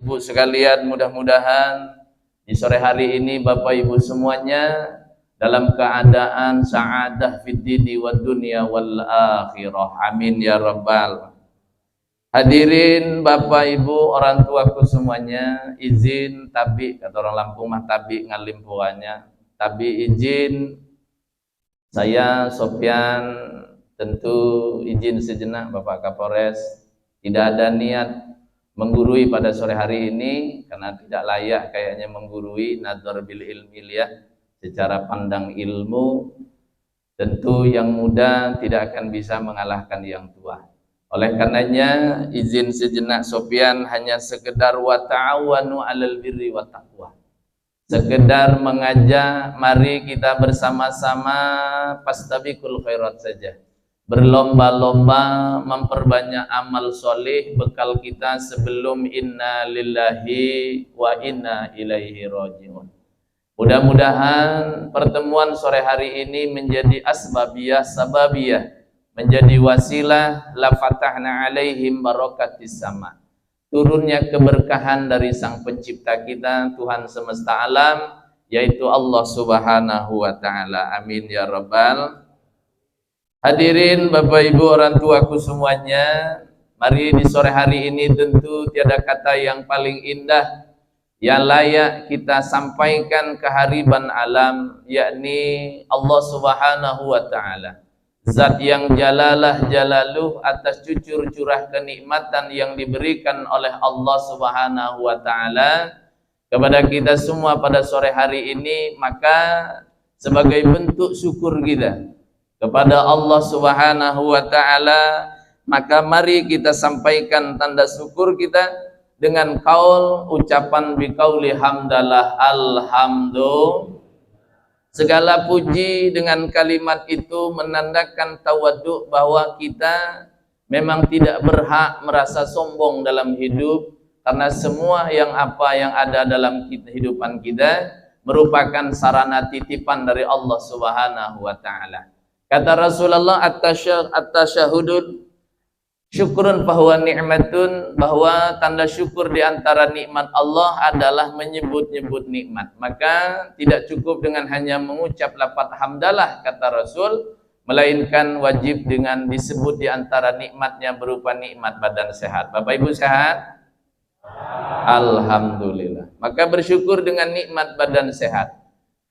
Ibu sekalian, mudah-mudahan di sore hari ini Bapak Ibu semuanya dalam keadaan sa'adah fid dini wad dunya wal akhirah. Amin ya rabbal. Hadirin Bapak Ibu, orang tuaku semuanya, izin tabi, kata orang Lampung mah tabi ngalimpuannya. Tabi izin saya Sofyan tentu izin sejenak Bapak Kapolres, tidak ada niat menggurui pada sore hari ini karena tidak layak kayaknya menggurui nadzar bil ilmiyah secara pandang ilmu. Tentu yang muda tidak akan bisa mengalahkan yang tua. Oleh karenanya izin sejenak Sofyan hanya sekedar wa ta'awanu 'alal birri wa taqwa. Sekedar mengajak mari kita bersama-sama fastabiqul khairat saja. Berlomba-lomba memperbanyak amal soleh bekal kita sebelum inna lillahi wa inna ilaihi rajiun. Mudah-mudahan pertemuan sore hari ini menjadi asbabiyah sababiyah, menjadi wasilah la fatahna alaihim barakatis sama. Turunnya keberkahan dari Sang Pencipta kita, Tuhan semesta alam, yaitu Allah Subhanahu wa taala. Amin ya rabbal. Hadirin Bapak Ibu orang tuaku semuanya, mari di sore hari ini tentu tiada kata yang paling indah yang layak kita sampaikan kehariban alam, yakni Allah Subhanahu wa taala. Zat yang jalalah jalaluh atas cucur curah kenikmatan yang diberikan oleh Allah Subhanahu wa taala kepada kita semua pada sore hari ini, maka sebagai bentuk syukur kita kepada Allah Subhanahu wa taala, maka mari kita sampaikan tanda syukur kita dengan kaul ucapan biqauli hamdalah alhamdulillah. Segala puji dengan kalimat itu menandakan tawaduk bahwa kita memang tidak berhak merasa sombong dalam hidup, karena semua yang ada dalam kehidupan kita merupakan sarana titipan dari Allah Subhanahu wa taala. Kata Rasulullah at-tasyahudun syukrun fahuwa ni'matun, bahwa tanda syukur di antara nikmat Allah adalah menyebut-nyebut nikmat. Maka tidak cukup dengan hanya mengucap lafaz hamdalah kata Rasul, melainkan wajib dengan disebut di antara nikmatnya berupa nikmat badan sehat. Bapak Ibu sehat? Alhamdulillah. Maka bersyukur dengan nikmat badan sehat.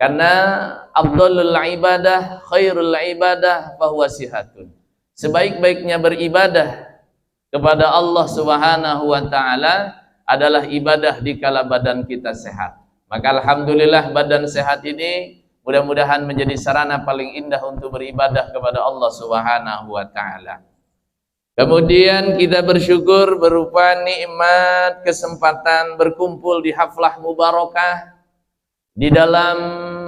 Karena afdhalul ibadah khairul ibadah fahuwa sihatun. Sebaik-baiknya beribadah kepada Allah Subhanahu wa taala adalah ibadah dikala badan kita sehat. Maka alhamdulillah badan sehat ini mudah-mudahan menjadi sarana paling indah untuk beribadah kepada Allah Subhanahu wa taala. Kemudian kita bersyukur berupa nikmat kesempatan berkumpul di haflah mubarakah di dalam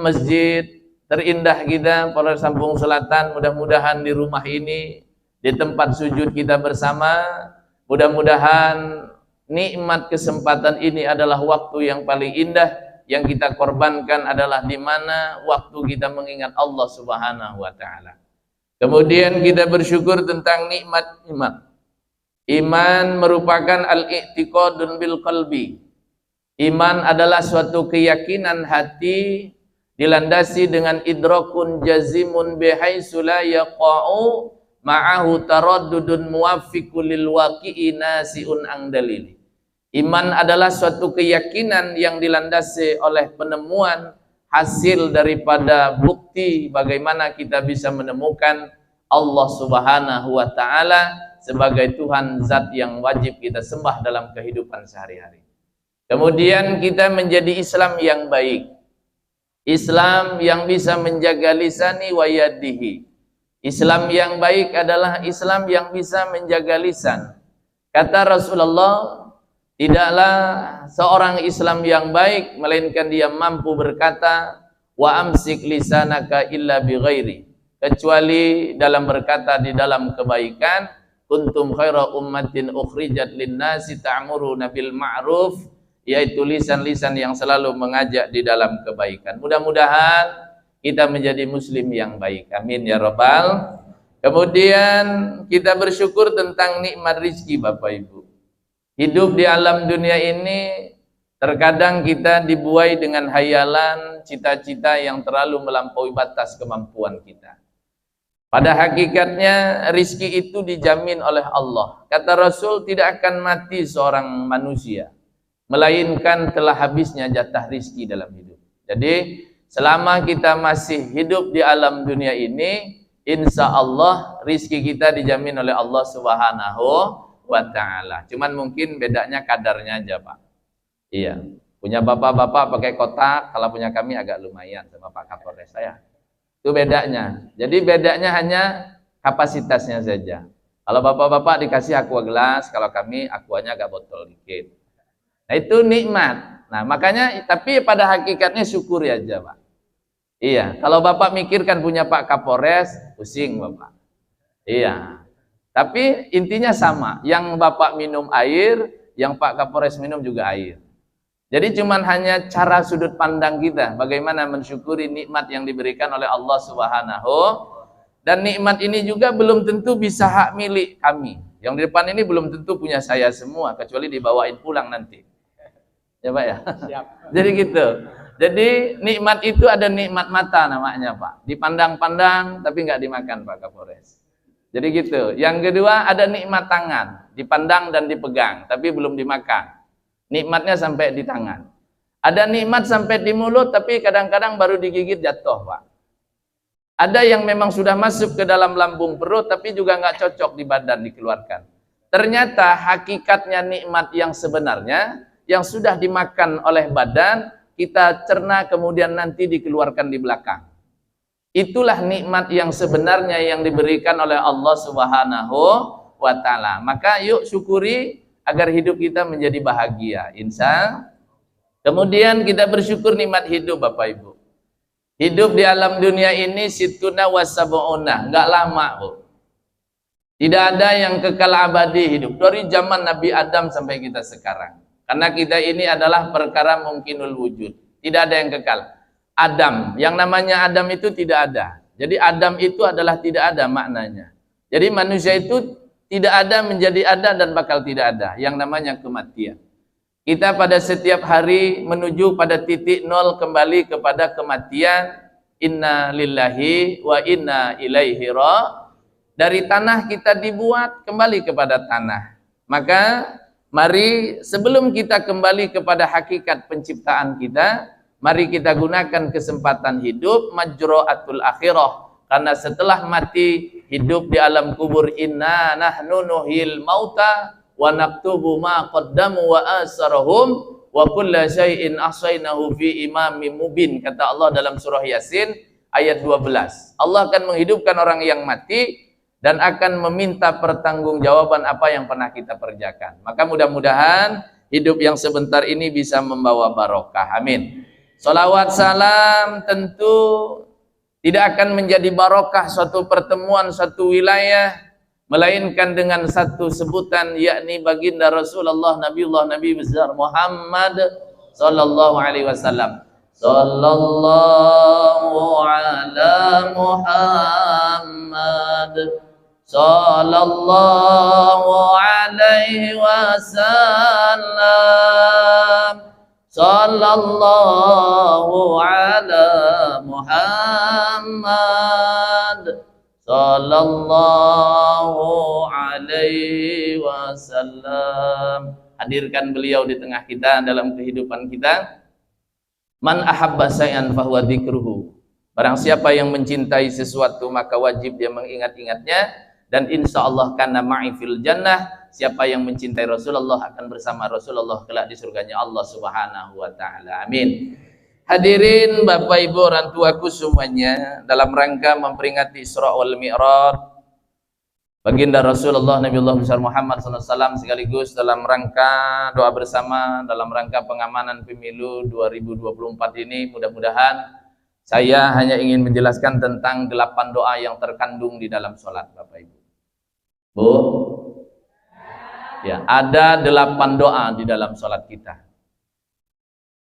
masjid terindah kita pada Sampung Selatan. Mudah-mudahan di rumah ini, di tempat sujud kita bersama, mudah-mudahan nikmat kesempatan ini adalah waktu yang paling indah yang kita korbankan adalah di mana waktu kita mengingat Allah Subhanahu wa taala. Kemudian kita bersyukur tentang nikmat iman. Iman merupakan al-i'tiqadun bil qalbi. Iman adalah suatu keyakinan hati dilandasi dengan idrakun jazimun bihaitsu la yaqa'u ma'ahu taraddudun muwaffiqul lil waqi'i nasi'un ang dalili. Iman adalah suatu keyakinan yang dilandasi oleh penemuan hasil daripada bukti bagaimana kita bisa menemukan Allah Subhanahu wa taala sebagai Tuhan zat yang wajib kita sembah dalam kehidupan sehari-hari. Kemudian kita menjadi Islam yang baik. Islam yang bisa menjaga lisani wa yadihi. Islam yang baik adalah Islam yang bisa menjaga lisan. Kata Rasulullah, tidaklah seorang Islam yang baik melainkan dia mampu berkata wa amsik lisanaka illa bighairi, kecuali dalam berkata di dalam kebaikan, kuntum khaira ummatin ukhrijat linnasi ta'muruna bil ma'ruf, yaitu lisan-lisan yang selalu mengajak di dalam kebaikan. Mudah-mudahan kita menjadi muslim yang baik. Amin ya rabbal. Kemudian kita bersyukur tentang nikmat rizki Bapak Ibu. Hidup di alam dunia ini terkadang kita dibuai dengan hayalan, cita-cita yang terlalu melampaui batas kemampuan kita. Pada hakikatnya rizki itu dijamin oleh Allah. Kata Rasul, tidak akan mati seorang manusia, melainkan telah habisnya jatah rizki dalam hidup. Jadi selama kita masih hidup di alam dunia ini, insya Allah rizki kita dijamin oleh Allah Subhanahu wa ta'ala. Cuman mungkin bedanya kadarnya aja, Pak. Iya, punya bapak-bapak pakai kotak, kalau punya kami agak lumayan sama Pak Kapolres saya. Itu bedanya. Jadi bedanya hanya kapasitasnya saja. Kalau bapak-bapak dikasih aqua gelas, kalau kami aquanya agak botol dikit. Nah itu nikmat. Nah makanya, tapi pada hakikatnya syukuri aja, Pak. Iya, kalau bapak mikirkan punya Pak Kapolres, pusing bapak. Iya, tapi intinya sama. Yang bapak minum air, yang Pak Kapolres minum juga air. Jadi cuman hanya cara sudut pandang kita bagaimana mensyukuri nikmat yang diberikan oleh Allah Subhanahu, dan nikmat ini juga belum tentu bisa hak milik kami. Yang di depan ini belum tentu punya saya semua kecuali dibawain pulang nanti. Ya Pak ya? Siap. Jadi gitu. Jadi nikmat itu ada nikmat mata namanya Pak. Dipandang-pandang tapi nggak dimakan Pak Kapolres. Jadi gitu. Yang kedua ada nikmat tangan, dipandang dan dipegang tapi belum dimakan. Nikmatnya sampai di tangan. Ada nikmat sampai di mulut tapi kadang-kadang baru digigit jatuh, Pak. Ada yang memang sudah masuk ke dalam lambung perut tapi juga nggak cocok di badan dikeluarkan. Ternyata hakikatnya nikmat yang sebenarnya yang sudah dimakan oleh badan kita cerna kemudian nanti dikeluarkan di belakang. Itulah nikmat yang sebenarnya yang diberikan oleh Allah Subhanahu wa ta'ala. Maka yuk syukuri agar hidup kita menjadi bahagia, insya. Kemudian kita bersyukur nikmat hidup, Bapak Ibu. Hidup di alam dunia ini situna wasabu'una, enggak lama, Bu. Tidak ada yang kekal abadi hidup dari zaman Nabi Adam sampai kita sekarang. Karena kita ini adalah perkara mungkinul wujud. Tidak ada yang kekal. Adam, yang namanya Adam itu tidak ada. Jadi Adam itu adalah tidak ada maknanya. Jadi manusia itu tidak ada menjadi ada dan bakal tidak ada. Yang namanya kematian. Kita pada setiap hari menuju pada titik nol kembali kepada kematian. Inna lillahi wa inna ilaihi raji'un. Dari tanah kita dibuat kembali kepada tanah. Maka mari sebelum kita kembali kepada hakikat penciptaan kita, mari kita gunakan kesempatan hidup majra'atul akhirah. Karena setelah mati hidup di alam kubur, inna nahnu nuhyil mauta wa naktubu ma qaddamu wa asarahum wa kulla syai'in ahsaynahu fi imamin mubin, kata Allah dalam surah Yasin ayat 12. Allah akan menghidupkan orang yang mati dan akan meminta pertanggungjawaban apa yang pernah kita kerjakan. Maka mudah-mudahan hidup yang sebentar ini bisa membawa barokah. Amin. Salawat salam tentu tidak akan menjadi barokah suatu pertemuan, suatu wilayah, melainkan dengan satu sebutan, yakni baginda Rasulullah Nabi besar Muhammad sallallahu alaihi wasallam. Sallallahu ala Muhammad sallallahu alaihi wasallam. Sallallahu ala Muhammad sallallahu alaihi wasallam. Hadirkan beliau di tengah kita dalam kehidupan kita. Man ahabba syai'an fahuwa dzikruhu. Barang siapa yang mencintai sesuatu maka wajib dia mengingat-ingatnya, dan insya Allah kana ma'i fil jannah. Siapa yang mencintai Rasulullah akan bersama Rasulullah kelak di surganya Allah Subhanahu wa ta'ala. Amin. Hadirin Bapak Ibu orang tuaku semuanya, dalam rangka memperingati Isra wal Mi'raj baginda Rasulullah Nabiullah besar Muhammad SAW, sekaligus dalam rangka doa bersama dalam rangka pengamanan pemilu 2024 ini, mudah-mudahan saya hanya ingin menjelaskan tentang 8 doa yang terkandung di dalam sholat, Bapak Ibu. Bu, ya, ada 8 doa di dalam sholat kita.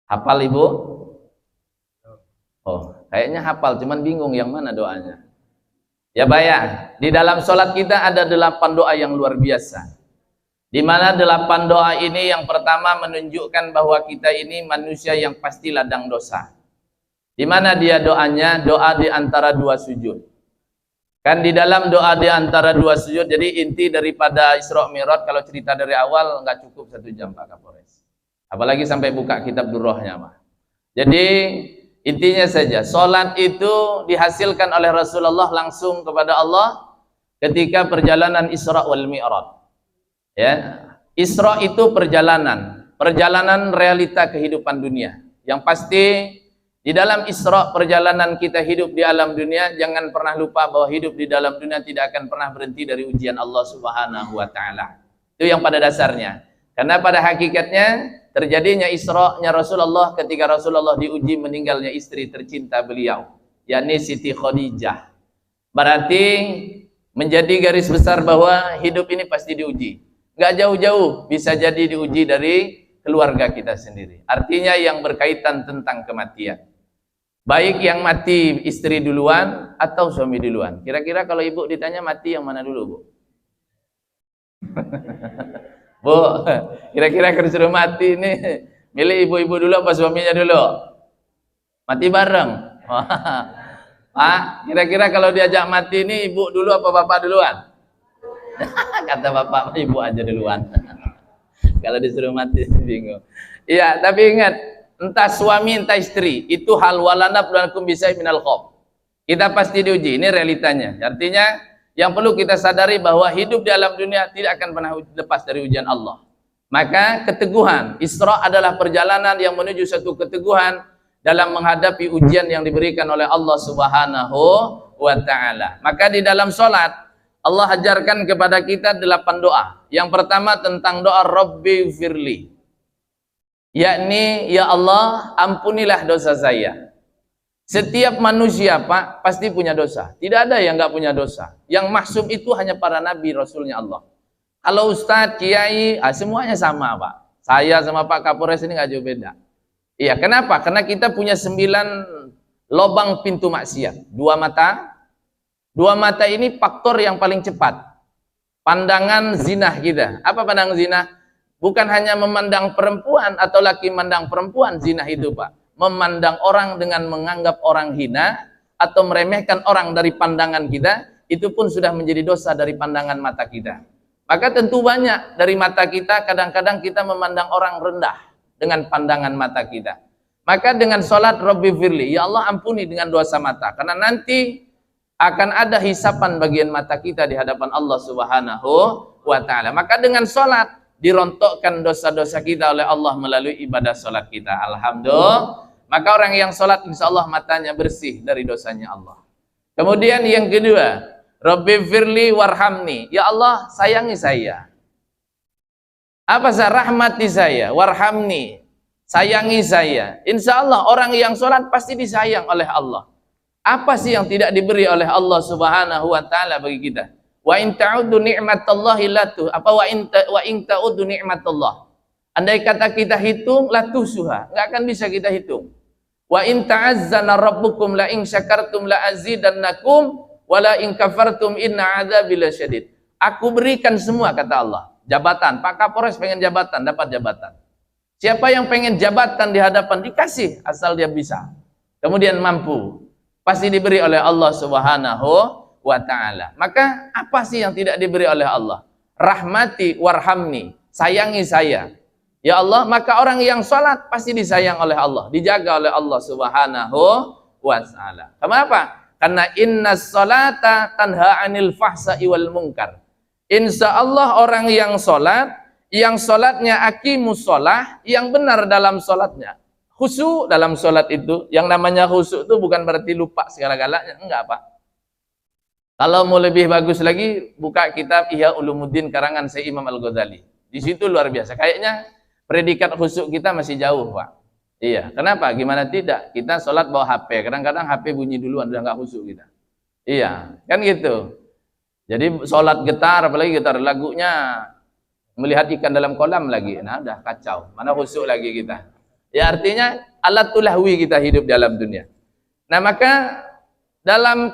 Hafal Ibu? Oh, kayaknya hafal, cuman bingung yang mana doanya. Ya Pak ya, di dalam sholat kita ada 8 doa yang luar biasa. Di mana 8 doa ini yang pertama menunjukkan bahwa kita ini manusia yang pasti ladang dosa. Di mana dia doanya? Doa di antara 2 sujud. Kan di dalam doa di antara 2 sujud, jadi inti daripada Isra Mi'raj kalau cerita dari awal nggak cukup 1 jam Pak Kapolres. Apalagi sampai buka kitab Durrahnya Pak. Jadi intinya saja, sholat itu dihasilkan oleh Rasulullah langsung kepada Allah ketika perjalanan Isra wal Mi'raj. Ya, Isra itu perjalanan realita kehidupan dunia. Yang pasti di dalam Isra perjalanan kita hidup di alam dunia, jangan pernah lupa bahwa hidup di dalam dunia tidak akan pernah berhenti dari ujian Allah Subhanahu wa taala. Itu yang pada dasarnya. Karena pada hakikatnya terjadinya Isra-nya Rasulullah ketika Rasulullah diuji meninggalnya istri tercinta beliau, yakni Siti Khadijah. Berarti menjadi garis besar bahwa hidup ini pasti diuji. Nggak jauh-jauh bisa jadi diuji dari keluarga kita sendiri. Artinya yang berkaitan tentang kematian. Baik yang mati istri duluan atau suami duluan. Kira-kira kalau ibu ditanya mati yang mana dulu, Bu? Bu, kira-kira kalau disuruh mati ini milih ibu-ibu dulu apa suaminya dulu? Mati bareng. Pak, kira-kira kalau diajak mati ini ibu dulu apa bapak duluan? Kata bapak, ibu aja duluan. Kalau disuruh mati bingung. Iya, tapi ingat, entah suami entah istri, itu hal walanab dan kumbisai minal khof. Kita pasti diuji, ini realitanya. Artinya yang perlu kita sadari bahwa hidup di alam dunia tidak akan pernah lepas dari ujian Allah. Maka keteguhan, Isra adalah perjalanan yang menuju satu keteguhan dalam menghadapi ujian yang diberikan oleh Allah Subhanahu wa taala. Maka di dalam sholat Allah ajarkan kepada kita 8 doa. Yang pertama tentang doa Rabbi firli, yakni ya Allah ampunilah dosa saya. Setiap manusia Pak pasti punya dosa. Tidak ada yang nggak punya dosa. Yang maksum itu hanya para nabi rasulnya Allah. Kalau ustadz, kiai, semuanya sama Pak. Saya sama Pak Kapolres ini nggak jauh beda. Iya, kenapa? Karena kita punya 9 lubang pintu maksiat. 2 mata. 2 mata ini faktor yang paling cepat. Pandangan zina kita. Apa pandangan zina? Bukan hanya memandang perempuan atau laki memandang perempuan zina itu Pak. Memandang orang dengan menganggap orang hina atau meremehkan orang dari pandangan kita, itu pun sudah menjadi dosa dari pandangan mata kita. Maka tentu banyak dari mata kita, kadang-kadang kita memandang orang rendah dengan pandangan mata kita. Maka dengan sholat Rabbi firli, ya Allah ampuni dengan dosa mata. Karena nanti akan ada hisapan bagian mata kita di hadapan Allah Subhanahu wa taala. Maka dengan sholat dirontokkan dosa-dosa kita oleh Allah melalui ibadah sholat kita. Alhamdulillah. Maka orang yang sholat insya Allah matanya bersih dari dosanya Allah. Kemudian yang kedua, Rabbi firli warhamni, ya Allah sayangi saya. Apa rahmati saya, warhamni, sayangi saya. Insya Allah orang yang sholat pasti disayang oleh Allah. Apa sih yang tidak diberi oleh Allah Subhanahu wa taala bagi kita? Wa in ta'uddu ni'matallahi latu, apa wa in ta'uddu ni'matallah. Andai kata kita hitung la tusuha, enggak akan bisa kita hitung. Wa in ta'azzana rabbukum la in syakartum la azidannakum wa la in kafartum inna adzabi lasyadid. Aku berikan semua kata Allah. Jabatan, Pak Kapolres pengen jabatan, dapat jabatan. Siapa yang pengen jabatan di hadapan dikasih asal dia bisa. Kemudian mampu. Pasti diberi oleh Allah Subhanahu wa taala. Maka apa sih yang tidak diberi oleh Allah? Rahmati warhamni, sayangi saya. Ya Allah, maka orang yang sholat pasti disayang oleh Allah, dijaga oleh Allah Subhanahu wa taala. Kenapa? Karena innas sholata tanha 'anil fahsai wal munkar. Insya Allah orang yang sholatnya aqimus sholah, yang benar dalam sholatnya. Khusyuk dalam sholat itu, yang namanya khusyuk itu bukan berarti lupa segala-galanya, enggak Pak. Kalau mau lebih bagus lagi, buka kitab Ihya Ulumuddin karangan Syekh Imam Al-Ghazali. Di situ luar biasa. Kayaknya predikat khusyuk kita masih jauh Pak. Iya, kenapa? Gimana tidak? Kita sholat bawa HP, kadang-kadang HP bunyi duluan, udah nggak khusyuk kita. Iya, kan gitu. Jadi sholat getar, apalagi getar lagunya melihat ikan dalam kolam lagi, nah udah kacau. Mana khusyuk lagi kita? Ya artinya alatul lahwi kita hidup di alam dunia. Nah maka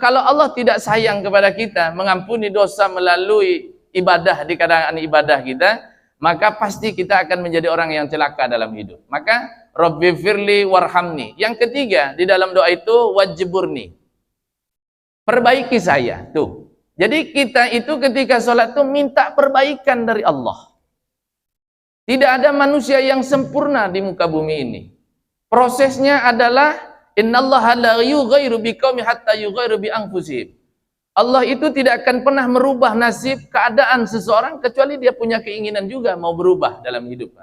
kalau Allah tidak sayang kepada kita, mengampuni dosa melalui ibadah di kalangan ibadah kita, maka pasti kita akan menjadi orang yang celaka dalam hidup. Maka Rabbi firli warhamni. Yang ketiga di dalam doa itu wajburni. Perbaiki saya. Tuh. Jadi kita itu ketika sholat itu minta perbaikan dari Allah. Tidak ada manusia yang sempurna di muka bumi ini. Prosesnya adalah innallaha la yughayyiru biqaumin hatta yughayyiru bi anfusihim. Allah itu tidak akan pernah merubah nasib keadaan seseorang kecuali dia punya keinginan juga mau berubah dalam hidup.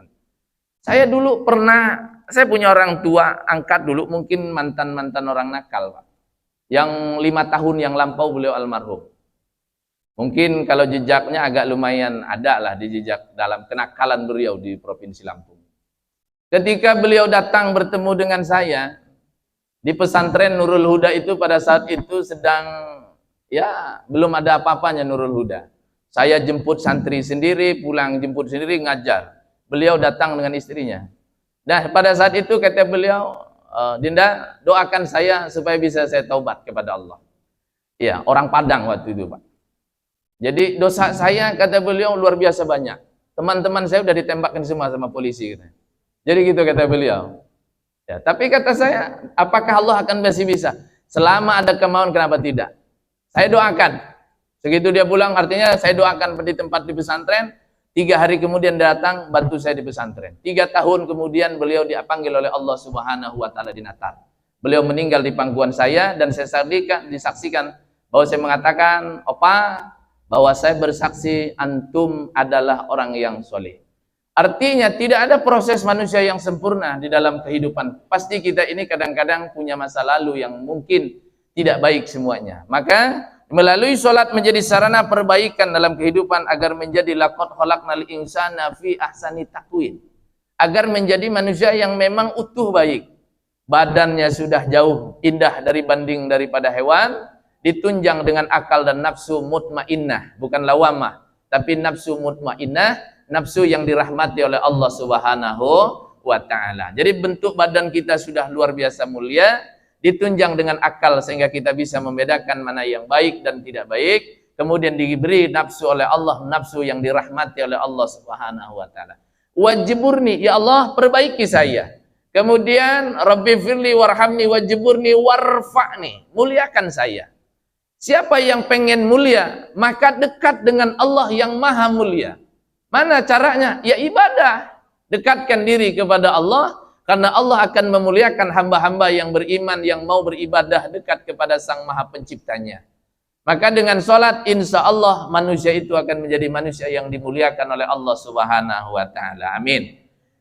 Saya dulu pernah, saya punya orang tua angkat dulu, mungkin mantan-mantan orang nakal, Pak. Yang 5 tahun yang lampau beliau almarhum. Mungkin kalau jejaknya agak lumayan ada lah di jejak dalam kenakalan beliau di Provinsi Lampung. Ketika beliau datang bertemu dengan saya di pesantren Nurul Huda itu, pada saat itu sedang ya belum ada apa-apanya Nurul Huda. Saya jemput santri sendiri, pulang jemput sendiri, ngajar. Beliau datang dengan istrinya. Nah, pada saat itu kata beliau, Dinda, doakan saya supaya bisa saya taubat kepada Allah. Ya, orang Padang waktu itu, Pak. Jadi dosa saya, kata beliau, luar biasa banyak. Teman-teman saya udah ditembakkan semua sama polisi. Gitu. Jadi gitu kata beliau. Ya, tapi kata saya, apakah Allah akan masih bisa? Selama ada kemauan, kenapa tidak? Saya doakan. Segitu dia pulang, artinya saya doakan di tempat di pesantren. 3 hari kemudian datang bantu saya di pesantren. 3 tahun kemudian beliau dipanggil oleh Allah Subhanahu wa taala di Natal. Beliau meninggal di pangkuan saya dan saya disaksikan bahwa saya mengatakan, "Opa, bahwa saya bersaksi antum adalah orang yang soleh." Artinya tidak ada proses manusia yang sempurna di dalam kehidupan. Pasti kita ini kadang-kadang punya masa lalu yang mungkin tidak baik semuanya. Maka melalui sholat menjadi sarana perbaikan dalam kehidupan agar menjadi laqad khalaqnal insana fi ahsani taqwim. Agar menjadi manusia yang memang utuh baik. Badannya sudah jauh indah daripada hewan, ditunjang dengan akal dan nafsu mutmainnah, bukan lawamah, tapi nafsu mutmainnah, nafsu yang dirahmati oleh Allah Subhanahu wa taala. Jadi bentuk badan kita sudah luar biasa mulia, ditunjang dengan akal sehingga kita bisa membedakan mana yang baik dan tidak baik, kemudian diberi nafsu oleh Allah, nafsu yang dirahmati oleh Allah Subhanahu wa taala. Wajiburni, ya Allah perbaiki saya. Kemudian Rabbi firli warhamni wajiburni warfa'ni, muliakan saya. Siapa yang pengen mulia, maka dekat dengan Allah yang maha mulia. Mana caranya? Ya ibadah. Dekatkan diri kepada Allah, karena Allah akan memuliakan hamba-hamba yang beriman, yang mau beribadah dekat kepada Sang Maha Penciptanya. Maka dengan sholat, insya Allah manusia itu akan menjadi manusia yang dimuliakan oleh Allah Subhanahu wa taala. Amin.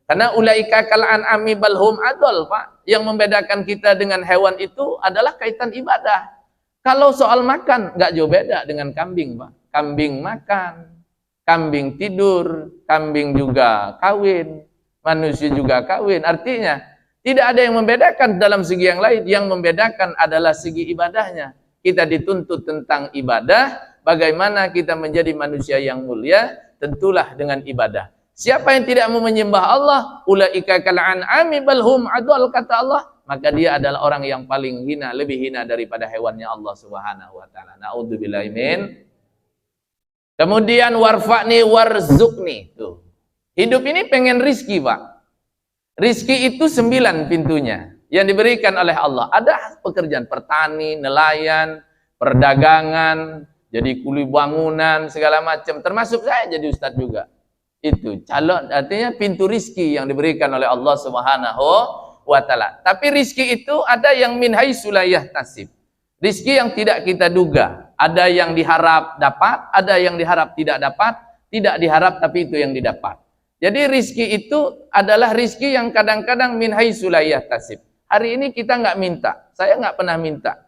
Karena ulaika kal an'ami bal hum adol, Pak. Yang membedakan kita dengan hewan itu adalah kaitan ibadah. Kalau soal makan, nggak jauh beda dengan kambing, Pak. Kambing makan, kambing tidur, kambing juga kawin. Manusia juga kawin. Artinya tidak ada yang membedakan dalam segi yang lain. Yang membedakan adalah segi ibadahnya. Kita dituntut tentang ibadah. Bagaimana kita menjadi manusia yang mulia? Tentulah dengan ibadah. Siapa yang tidak mau menyembah Allah, ulaika kal an'ami bal hum adall, kata Allah, maka dia adalah orang yang paling hina, lebih hina daripada hewannya Allah Subhanahu wa taala. Na'udzubillahi min. Kemudian warfa'ni warzuqni. Tuh. Hidup ini pengen rizki, Pak. Rizki itu 9 pintunya yang diberikan oleh Allah. Ada pekerjaan pertani, nelayan, perdagangan, jadi kuli bangunan, segala macam. Termasuk saya jadi ustadz juga. Itu calon, artinya pintu rizki yang diberikan oleh Allah Subhanahu wa taala. Tapi rizki itu ada yang min haitsu la yahtasib. Rizki yang tidak kita duga. Ada yang diharap dapat, ada yang diharap tidak dapat, tidak diharap tapi itu yang didapat. Jadi rizki itu adalah rizki yang kadang-kadang min haitsu la yahtasib. Hari ini kita nggak minta, saya nggak pernah minta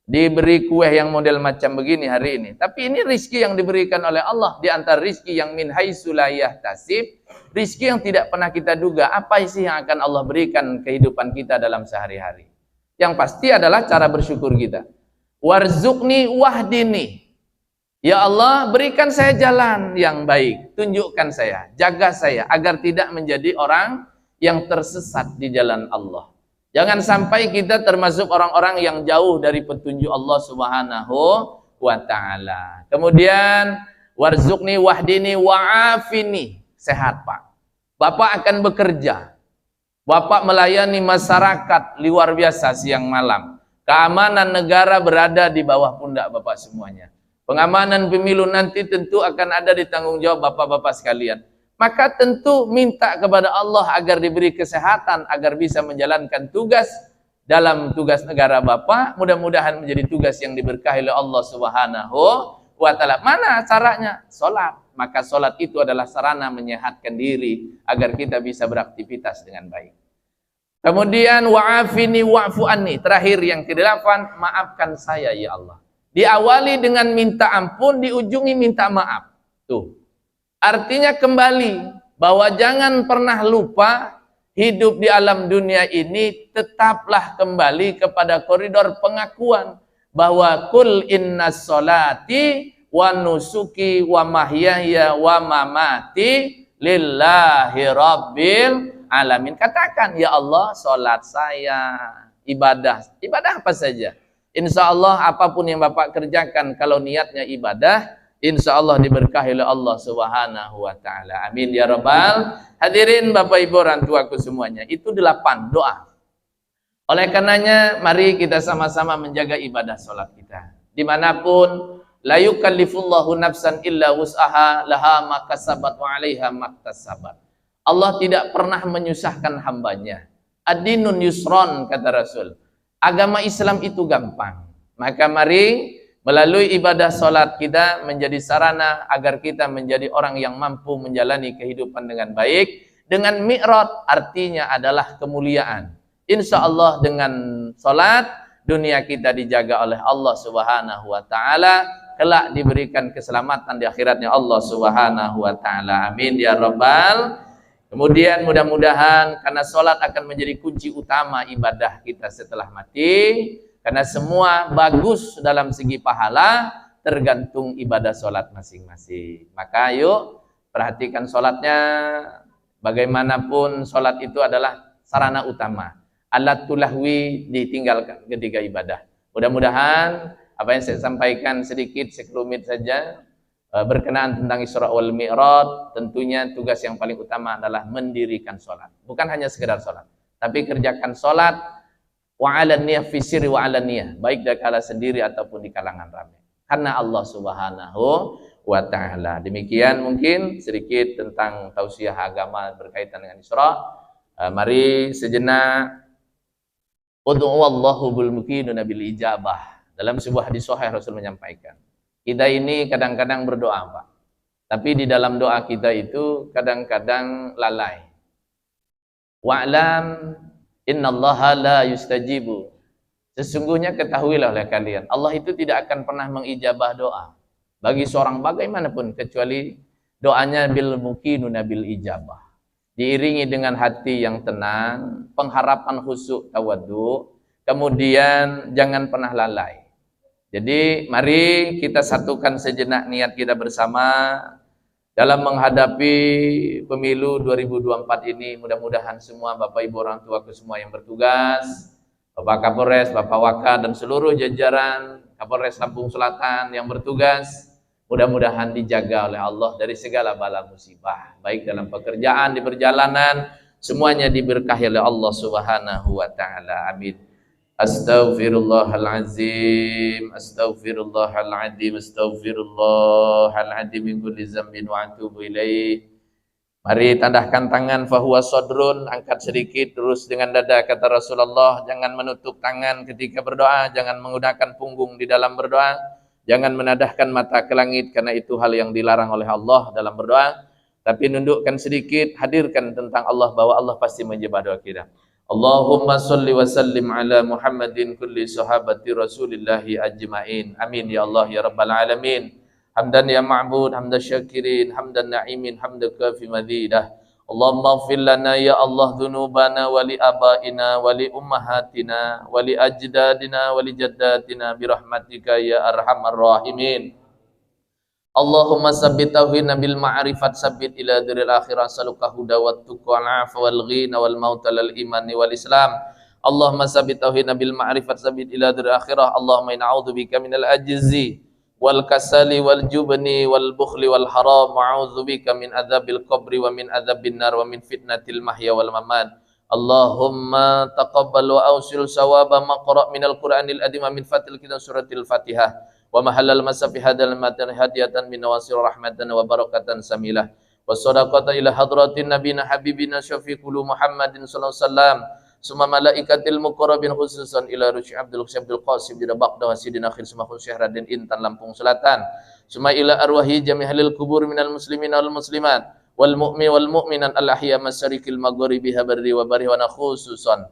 diberi kue yang model macam begini hari ini. Tapi ini rizki yang diberikan oleh Allah. Di antara rizki yang min haitsu la yahtasib, rizki yang tidak pernah kita duga. Apa sih yang akan Allah berikan kehidupan kita dalam sehari-hari? Yang pasti adalah cara bersyukur kita. Warzuqni wahdini. Ya Allah, berikan saya jalan yang baik, tunjukkan saya, jaga saya, agar tidak menjadi orang yang tersesat di jalan Allah. Jangan sampai kita termasuk orang-orang yang jauh dari petunjuk Allah Subhanahu wa ta'ala. Kemudian, warzuqni wahdini wa'afini. sehat Pak. Bapak akan bekerja. Bapak melayani masyarakat luar biasa siang malam. Keamanan negara berada di bawah pundak Bapak semuanya. Pengamanan pemilu nanti tentu akan ada di tanggung jawab Bapak-bapak sekalian. Maka tentu minta kepada Allah agar diberi kesehatan, agar bisa menjalankan tugas dalam tugas negara Bapak. Mudah-mudahan menjadi tugas yang diberkahi oleh Allah Subhanahu wa ta'ala. Mana caranya? Salat. Maka salat itu adalah sarana menyehatkan diri agar kita bisa beraktivitas dengan baik. Kemudian wa'afini wa'fu anni. Terakhir yang ke-8, maafkan saya ya Allah. Diawali dengan minta ampun, diujungi minta maaf. Tuh. Artinya kembali bahwa jangan pernah lupa hidup di alam dunia ini, tetaplah kembali kepada koridor pengakuan bahwa kul innas solati wa nusuki wa mahyaya wa mamati lillahi rabbil alamin. Katakan, ya Allah, salat saya, ibadah apa saja. Insya Allah apapun yang Bapak kerjakan, kalau niatnya ibadah, insya Allah diberkahi oleh Allah Subhanahu wa ta'ala. Amin ya rabbal. Hadirin Bapak Ibu orang tuaku semuanya, itu 8 doa. Oleh karenanya mari kita sama-sama menjaga ibadah sholat kita. Dimanapun, la yukallifullahu nafsan illa wus'aha laha ma kasabat wa 'alaiha maktasabat. Allah tidak pernah menyusahkan hambanya. Ad-dinun yusron, kata Rasul. Agama Islam itu gampang. Maka mari melalui ibadah sholat kita menjadi sarana agar kita menjadi orang yang mampu menjalani kehidupan dengan baik. Dengan mi'rad artinya adalah kemuliaan. Insya Allah dengan sholat dunia kita dijaga oleh Allah Subhanahu wa ta'ala. Kelak diberikan keselamatan di akhiratnya Allah Subhanahu wa ta'ala. Amin ya rabbal. Kemudian mudah-mudahan karena sholat akan menjadi kunci utama ibadah kita setelah mati. Karena semua bagus dalam segi pahala tergantung ibadah sholat masing-masing. Maka yuk perhatikan sholatnya. Bagaimanapun sholat itu adalah sarana utama. Alatul lahwi ditinggalkan ketika ibadah. Mudah-mudahan apa yang saya sampaikan sedikit sekelumit saja berkenaan tentang Isra wal Mi'raj. Tentunya tugas yang paling utama adalah mendirikan sholat. Bukan hanya sekedar sholat, tapi kerjakan sholat wa'alaniyah fi sirri wa'alaniyah, baik dari kala sendiri ataupun di kalangan ramai, karena Allah Subhanahu wa ta'ala. Demikian mungkin sedikit tentang tausiah agama berkaitan dengan Isra. Mari sejenak ud'u wallahu bil mukinuna bil ijabah. Dalam sebuah hadis sahih Rasul menyampaikan, kita ini kadang-kadang berdoa Pak, tapi di dalam doa kita itu kadang-kadang lalai. Wa'lam innallaha la yustajibu. Sesungguhnya ketahuilah oleh kalian, Allah itu tidak akan pernah mengijabah doa bagi seorang bagaimanapun kecuali doanya bil mukinuna bil ijabah. Diiringi dengan hati yang tenang, pengharapan khusyuk tawadhu, kemudian jangan pernah lalai. Jadi mari kita satukan sejenak niat kita bersama dalam menghadapi pemilu 2024 ini. Mudah-mudahan semua Bapak Ibu orang tuaku semua yang bertugas, Bapak Kapolres, Bapak Waka dan seluruh jajaran Kapolres Lampung Selatan yang bertugas, mudah-mudahan dijaga oleh Allah dari segala bala musibah, baik dalam pekerjaan, di perjalanan, semuanya diberkahi oleh Allah Subhanahu wa ta'ala. Amin. Astaghfirullahalazim, astaghfirullahaladzim, astaghfirullahaladzim min kulli zambin wa atubu ilaih. Mari tandahkan tangan fahuwa sodrun, angkat sedikit terus dengan dada, kata Rasulullah. Jangan menutup tangan ketika berdoa, jangan menggunakan punggung di dalam berdoa, jangan menadahkan mata ke langit karena itu hal yang dilarang oleh Allah dalam berdoa. Tapi nundukkan sedikit, hadirkan tentang Allah bahwa Allah pasti menjawab doa kita. Allahumma salli wa sallim ala Muhammadin kulli sahabati Rasulillahi ajma'in. Amin ya Allah ya Rabbal alamin. Hamdan ya ma'bud, hamdan syakirin, hamdan na'imin, hamdan kafi mazidah. Allahumma ighfir lana ya Allah dhunubana wa li abaina wa li ummahatina wa li ajdadina wa li jaddatina birahmatika ya arhamar rahimin. Allahumma sabbit tauhidna bil ma'rifat, sabbit ila diril akhirah, saluka huda wa tuqa al afa wal ghina wal mauta lal imani wal islam. Allahumma sabbit tauhidna bil ma'rifat, sabbit ila diril akhirah. Allahumma inna a'udzubika minal ajzi wal kasali wal jubni wal bukhli wal haram. A'udzubika min adzabil qabri wa min adzabin nar wa min fitnatil mahya wal mamat. Allahumma taqabbal wa awsil sawaba ma qara' minal Qur'anil azim min fatil kitab suratil Fatihah wa mahallal masafi hadal matan hadiyatan min nawasir rahmatan wa barakatan samilah wa sadaqata ila hadratin nabiyina habibina syafiqulu Muhammadin sallallahu alaihi wasallam summa malaikatil muqarrabin khususan ila Rusy Abdul Qasim di Baghdad wa sidina akhir summa Syahradin Intan Lampung Selatan summa ila arwahi jami'il kubur minal muslimin wal muslimat wal mu'min wal mu'minat al ahya masyarikil maghribi habarri wa bari wa khususan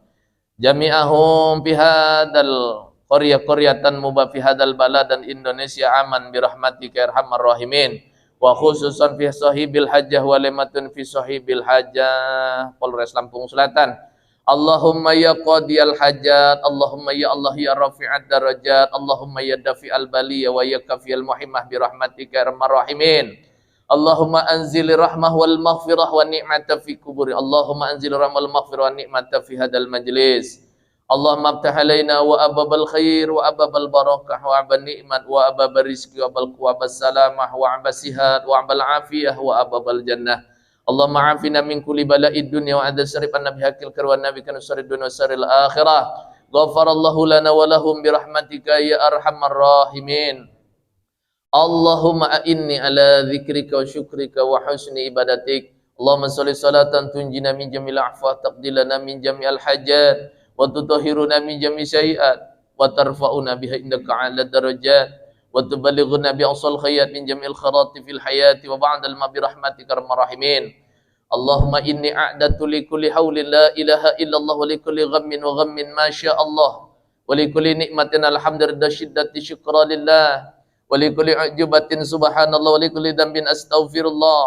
jami'ahum fi hadal qaryatan mubah fi hadal balad dan Indonesia aman bi rahmatika arhamar rahimin wa khususan fi sahibil hajjah wa limatun fi sahibil hajjah Polres Lampung Selatan. Allahumma ya qadiyal hajat, Allahumma ya Allah ya rafi'ad darajat, Allahumma ya dafi'al baliyah wa ya kafiyal muhimmah bi rahmatika arhamar rahimin. Allahumma anzil rahmah wal maghfirah wa ni'mata fi kuburi. Allahumma anzil rahmah wal maghfirah wa ni'mata fi hadal majlis. Allahumma aftah alaina wa ababal khair wa ababal barakah wa abal ni'mat wa ababal rizki wa abal salamah wa abal sihat wa abal afiyah wa ababal jannah. Allahumma afina min kulli bala'id dunya wa adha sarif an nabi hakil karwan nabi kan sarid dunya wa saril akhirah. Ghafarallahu lana wa lahum bi rahmatika ya arhamar rahimin. Allahumma a'inni ala dzikrika wa syukrika wa husni ibadatik. Allahumma sholli salatan tunjina min jamil afwa taqdilana min jami'al hajat wa tutahhiruna min jami' syai'at wa tarfa'una biha indaka 'ala darajat wa tuballighuna bi awsal khayat min jami'il kharati fil hayati wa ba'dal ma bi rahmatika arhamar rahimin. Allahumma inni a'datu li kulli haulin la ilaha illallah wa li kulli ghammin wa ghammin ma syaa Allah wa li kulli ni'matin alhamdulillah syiddati syukra lillah wa li kulli ujubatin subhanallah wa li kulli dhanbin astaghfirullah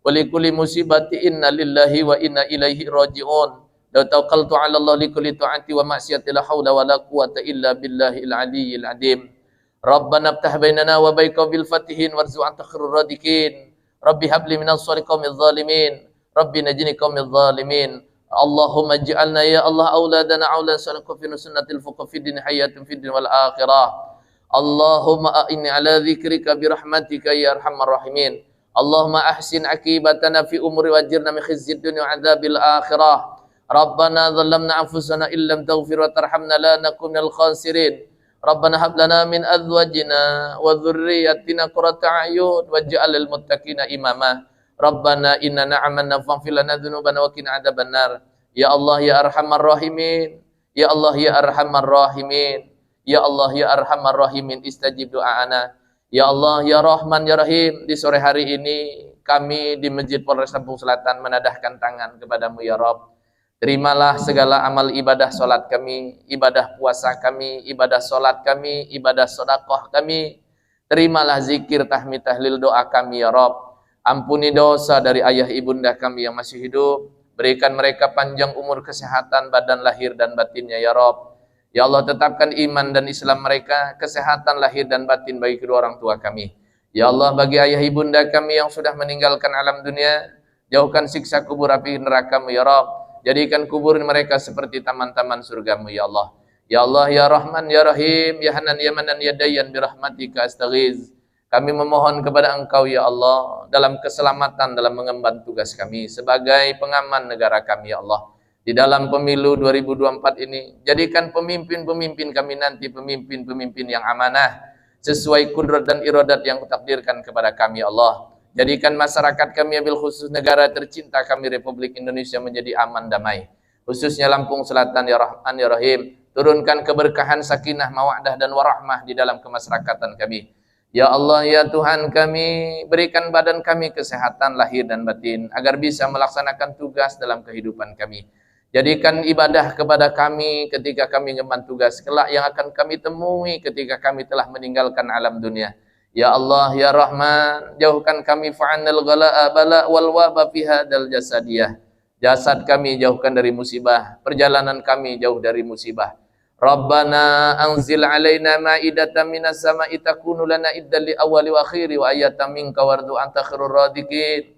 wa li kulli musibati inna lillahi wa inna ilaihi raji'un. La tawakkaltu 'ala Allah li kulli ta'ati wa ma'siyati la haula wa la quwwata illa billahil aliyyil azim. Rabbana iftah bainana wa baina bil fatihin warzuq anta khairur radikin. Rabbi habli minas shaliqaumil zalimin. Rabbi najini qaumil zalimin. Allahumma ij'alna ya Allah auladana aulan salihun fi sunnatil fuqa fi din hayatin fi din wal akhirah. Allahumma a'inni ala dzikrika bi rahmatika ya arhamar rahimin. Allahumma ahsin akibatana fi umuri wajirna min khizyid dunya wa adzabil akhirah. Rabbana zalamna anfusana illam taghfir wa tarhamna la nakun minal khasirin. Rabbana hab lana min azwajina wa dhurriyyatina qurrata a'yun waj'alil muttaqina imama. Rabbana innana amanna faghfir lana dzunubana wa qina adzabannar. Ya Allah ya arhamar rahimin. Ya Allah ya arhamar rahimin. Ya Allah ya arhamar rahimin istajib doa'ana. Ya Allah ya Rahman ya Rahim, di sore hari ini kami di Masjid Polres Lampung Selatan menadahkan tangan kepadamu ya Rabb. Terimalah segala amal ibadah solat kami, ibadah puasa kami, ibadah solat kami, ibadah sedekah kami. Terimalah zikir, tahmid, tahlil, doa kami ya Rabb. Ampuni dosa dari ayah ibunda kami yang masih hidup. Berikan mereka panjang umur, kesehatan badan lahir dan batinnya ya Rabb. Ya Allah, tetapkan iman dan Islam mereka, kesehatan lahir dan batin bagi kedua orang tua kami. Ya Allah, bagi ayah ibunda kami yang sudah meninggalkan alam dunia, jauhkan siksa kubur api neraka-Mu ya Rabb. Jadikan kubur mereka seperti taman-taman surga-Mu ya Allah. Ya Allah ya Rahman ya Rahim, ya Hanan ya Manan ya Dayyan bi rahmatika astaghiz. Kami memohon kepada Engkau ya Allah dalam keselamatan dalam mengemban tugas kami sebagai pengaman negara kami ya Allah. Di dalam pemilu 2024 ini, jadikan pemimpin-pemimpin kami nanti pemimpin-pemimpin yang amanah sesuai kudrat dan iradat yang kutakdirkan kepada kami ya Allah. Jadikan masyarakat kami, bil khusus negara tercinta kami Republik Indonesia menjadi aman damai. Khususnya Lampung Selatan ya Rahman ya Rahim. Turunkan keberkahan, sakinah, mawaddah dan warahmah di dalam kemasyarakatan kami. Ya Allah ya Tuhan kami, berikan badan kami kesehatan lahir dan batin agar bisa melaksanakan tugas dalam kehidupan kami. Jadikan ibadah kepada kami ketika kami mengemban tugas kelak yang akan kami temui ketika kami telah meninggalkan alam dunia. Ya Allah ya Rahman, jauhkan kami fa'anil ghalaa bala wal waba fi hadal jasadiyah. Jasad kami jauhkan dari musibah, perjalanan kami jauh dari musibah. Rabbana anzil alaina ma'idatan minas sama'i takunu lana iddan li awwali wa akhiri wa ayatan minka wardu anta khairur radikin.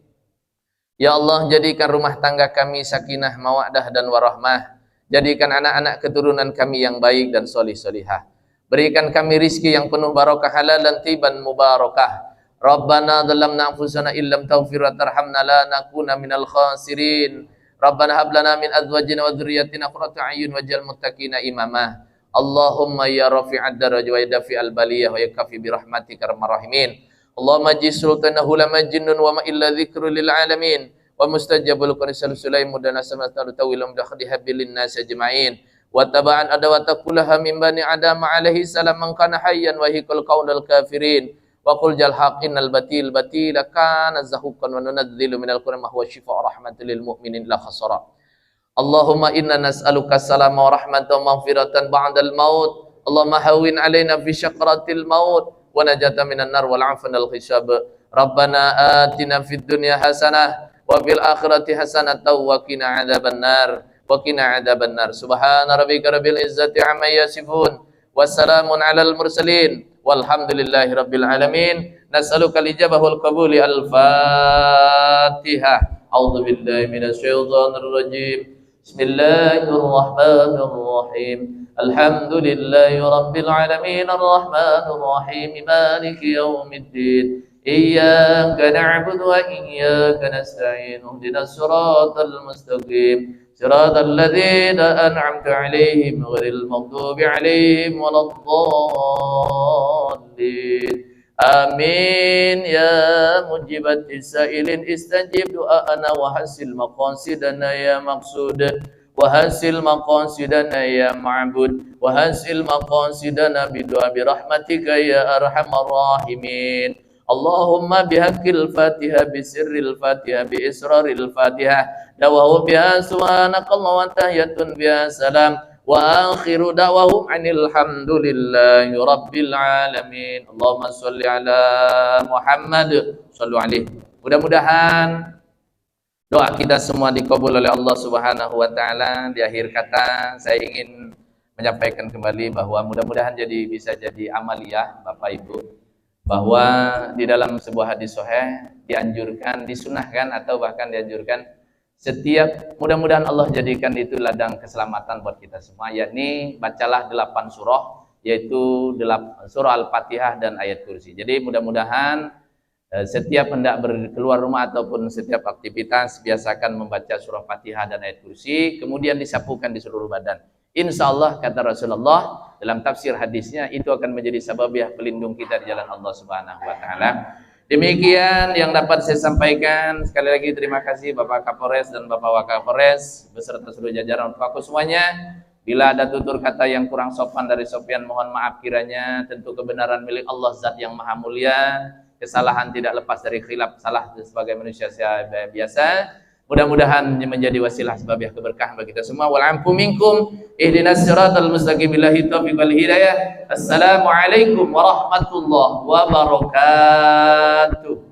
Ya Allah, jadikan rumah tangga kami sakinah, mawaddah dan warahmah. Jadikan anak-anak keturunan kami yang baik dan solih-solihah. Berikan kami rizki yang penuh barakah halal dan tiban mubarakah. Rabbana dhalamna anfusana illam taghfir wa tarhamna lanakuna minal khasirin. Rabbana hab lana min azwajina wa dhurriyyatina qurrata a'yun waj'al muttaqina imama. Allahumma ya rafi'ad daraj wa dafi'al baliyah wa yakfi bi rahmatika arhamar rahimin. Allahumma jis sultanahu lama jinnun wa ma illa dzikrul lil alamin. Wa mustajabul qarisal sulaimu dan asmatul tawilam dakhdiha bilin nas ajma'in. Wa taba'an adawata kullaha min bani adam alaihi salam man kana hayyan wa hiqal qaulal kafirin. Wa qul jal haqqinal batil batila kana zahuqan wa nunazzilu minal qur'ani ma huwa shifaa'un rahmatul lil mu'minin la khasara. Allahumma inna nas'aluka salama wa rahmatan wa maghfiratan ba'dal maut. Allahumma hawwin 'alaina fi syakratil maut wa najatan minan nar wal 'afanal hisab. Rabbana atina fid dunya hasanah wa fil akhirati hasanatan wa qina 'adzaban nar. Wa qina 'adzaban nar. Subhana rabbika rabbil izzati 'amma yasifun. Wassalamun 'alal mursalin. Walhamdulillahi rabbil alamin. Nas'aluka al-ijabah wal qabuli. Al-Fatihah. A'udzu billahi minasy syaithanir rajim. Bismillahirrahmanirrahim. Alhamdulillahi rabbil alamin arrahmanir rahim maliki yaumiddin. Iyyaka na'budu wa iyyaka nasta'in. Ihdinas siratal mustaqim. Siratal ladzina an'amta 'alaihim ghairil maghdubi 'alaihim waladdallin. Amin ya mujibatis sa'ilin istajib du'ana wa hasil maqasidana ya maqsud wa hasil maqasidana ya ma'bud wa hasil maqasidana bidu'a bi rahmatika ya arhamar rahimin. Allahumma bihaqqil Fatihah bi sirril Fatihah bi israril Fatihah dawahu biha subhanakallah wa tahiyyatun biha salam. Wa akhiru da'wahum anil hamdulillahi rabbil alamin. Allahumma sholli ala Muhammad sallu alaihi. Mudah-mudahan doa kita semua dikabul oleh Allah Subhanahu wa taala. Di akhir kata saya ingin menyampaikan kembali bahwa mudah-mudahan bisa jadi amaliyah Bapak Ibu, bahwa di dalam sebuah hadis sahih dianjurkan, disunahkan atau bahkan dianjurkan setiap, mudah-mudahan Allah jadikan itu ladang keselamatan buat kita semua, yakni bacalah 8 surah, yaitu surah Al-Fatihah dan ayat kursi. Jadi mudah-mudahan setiap hendak keluar rumah ataupun setiap aktivitas biasakan membaca surah Fatihah dan ayat kursi, kemudian disapukan di seluruh badan. Insya Allah kata Rasulullah dalam tafsir hadisnya, itu akan menjadi sababiah pelindung kita di jalan Allah Subhanahu wa taala. Demikian yang dapat saya sampaikan. Sekali lagi terima kasih Bapak Kapolres dan Bapak Wakapolres beserta seluruh jajaran untuk aku semuanya. Bila ada tutur kata yang kurang sopan dari Sofyan, mohon maaf kiranya. Tentu kebenaran milik Allah Zat yang Maha Mulia. Kesalahan tidak lepas dari khilaf, salah sebagai manusia biasa. Mudah-mudahan menjadi wasilah sebagai keberkahan bagi kita semua. Wal amfu minkum ihdinas siratal mustaqim billahi taufiq wal hidayah. Assalamualaikum warahmatullahi wabarakatuh.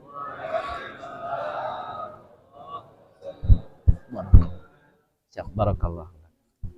Barakallah.